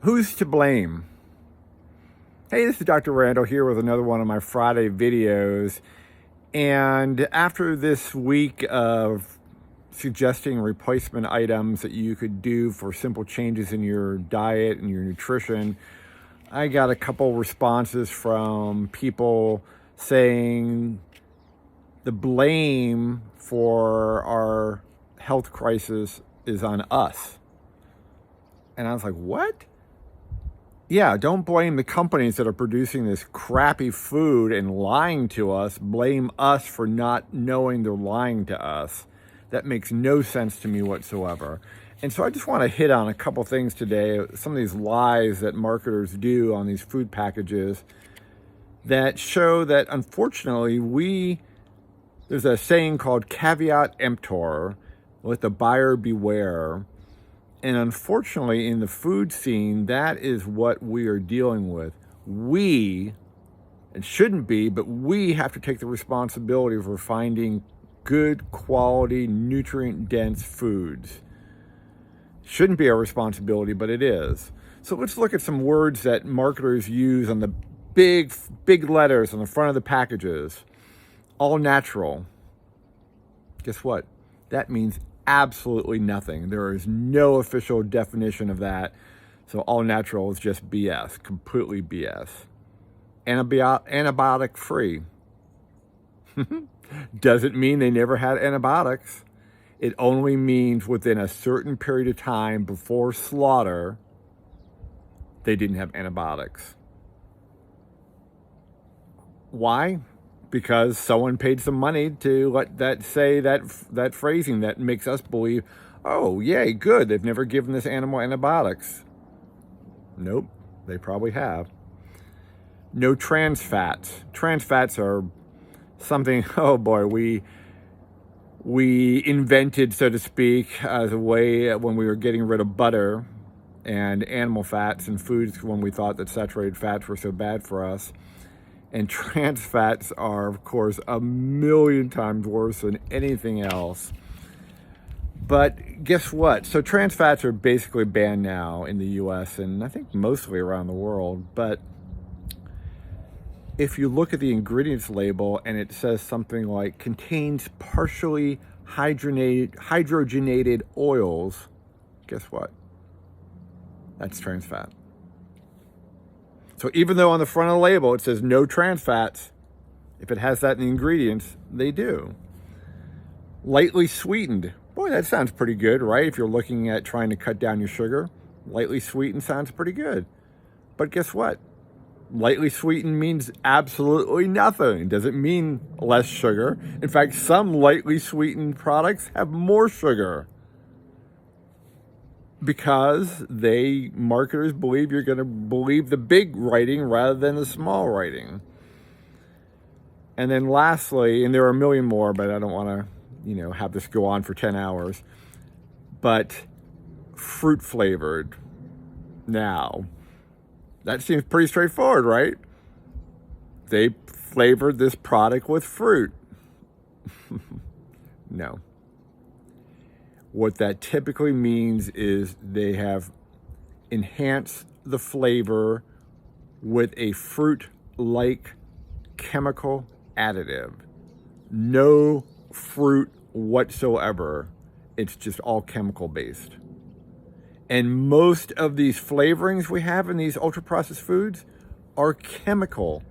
Who's to blame? Hey, this is Dr. Randall here with another one of my Friday videos. And after this week of suggesting replacement items that you could do for simple changes in your diet and your nutrition, I got a couple responses from people saying the blame for our health crisis is on us. And I was like, what? Yeah, don't blame the companies that are producing this crappy food and lying to us. Blame us for not knowing they're lying to us. That makes no sense to me whatsoever. And so I just want to hit on a couple things today, some of these lies that marketers do on these food packages that show that unfortunately there's a saying called caveat emptor, let the buyer beware. And unfortunately, in the food scene, that is what we are dealing with. It shouldn't be, but we have to take the responsibility for finding good quality, nutrient-dense foods. Shouldn't be our responsibility, but it is. So let's look at some words that marketers use on the big letters on the front of the packages. All natural. Guess what? That means absolutely nothing. There is no official definition of that. So all natural is just BS, completely BS. Antibiotic-free. Doesn't mean they never had antibiotics. It only means within a certain period of time before slaughter, they didn't have antibiotics. Why? Because someone paid some money to let that say that phrasing that makes us believe, oh, yay, good, they've never given this animal antibiotics. Nope, they probably have. No trans fats. Trans fats are something, oh boy, we invented, so to speak, as a way when we were getting rid of butter and animal fats and foods when we thought that saturated fats were so bad for us. And trans fats are, of course, 1,000,000 times worse than anything else. But guess what? So trans fats are basically banned now in the US and I think mostly around the world. But if you look at the ingredients label and it says something like contains partially hydrogenated oils, guess what? That's trans fat. So even though on the front of the label it says no trans fats, if it has that in the ingredients, they do. Lightly sweetened. Boy, that sounds pretty good, right? If you're looking at trying to cut down your sugar, lightly sweetened sounds pretty good. But guess what? Lightly sweetened means absolutely nothing. It doesn't mean less sugar. In fact, some lightly sweetened products have more sugar, because marketers believe you're going to believe the big writing rather than the small writing. And then lastly, and there are a million more, but I don't want to, have this go on for 10 hours, but fruit flavored. Now, that seems pretty straightforward, right? They flavored this product with fruit. No. What that typically means is they have enhanced the flavor with a fruit-like chemical additive. No fruit whatsoever. It's just all chemical-based. And most of these flavorings we have in these ultra-processed foods are chemical.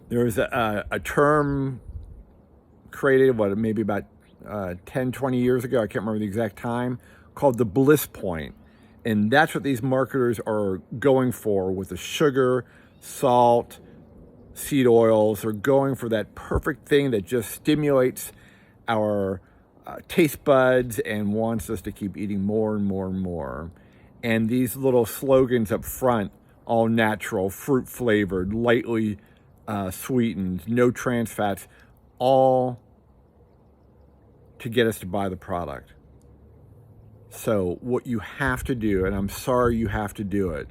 There's a term created, maybe about 10, 20 years ago, I can't remember the exact time, called the bliss point. And that's what these marketers are going for with the sugar, salt, seed oils. They're going for that perfect thing that just stimulates our taste buds and wants us to keep eating more and more and more. And these little slogans up front, all natural, fruit flavored, lightly sweetened, no trans fats, all to get us to buy the product. So what you have to do, and I'm sorry you have to do it.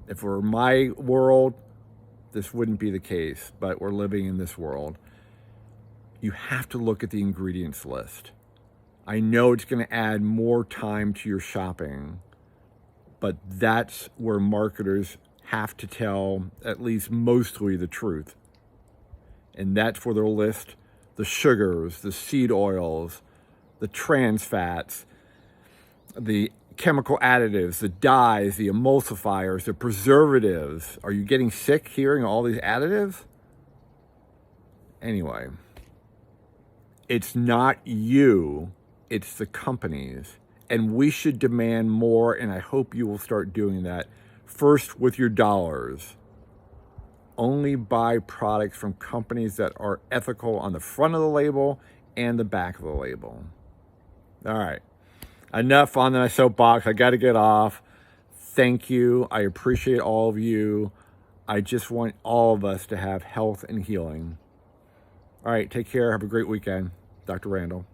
If it were my world, this wouldn't be the case, but we're living in this world. You have to look at the ingredients list. I know it's going to add more time to your shopping, but that's where marketers have to tell at least mostly the truth. And that's where they'll list the sugars, the seed oils, the trans fats, the chemical additives, the dyes, the emulsifiers, the preservatives. Are you getting sick hearing all these additives? Anyway, it's not you, it's the companies. And we should demand more, and I hope you will start doing that. First, with your dollars. Only buy products from companies that are ethical on the front of the label and the back of the label. All right. Enough on my soapbox. I got to get off. Thank you. I appreciate all of you. I just want all of us to have health and healing. All right. Take care. Have a great weekend. Dr. Randall.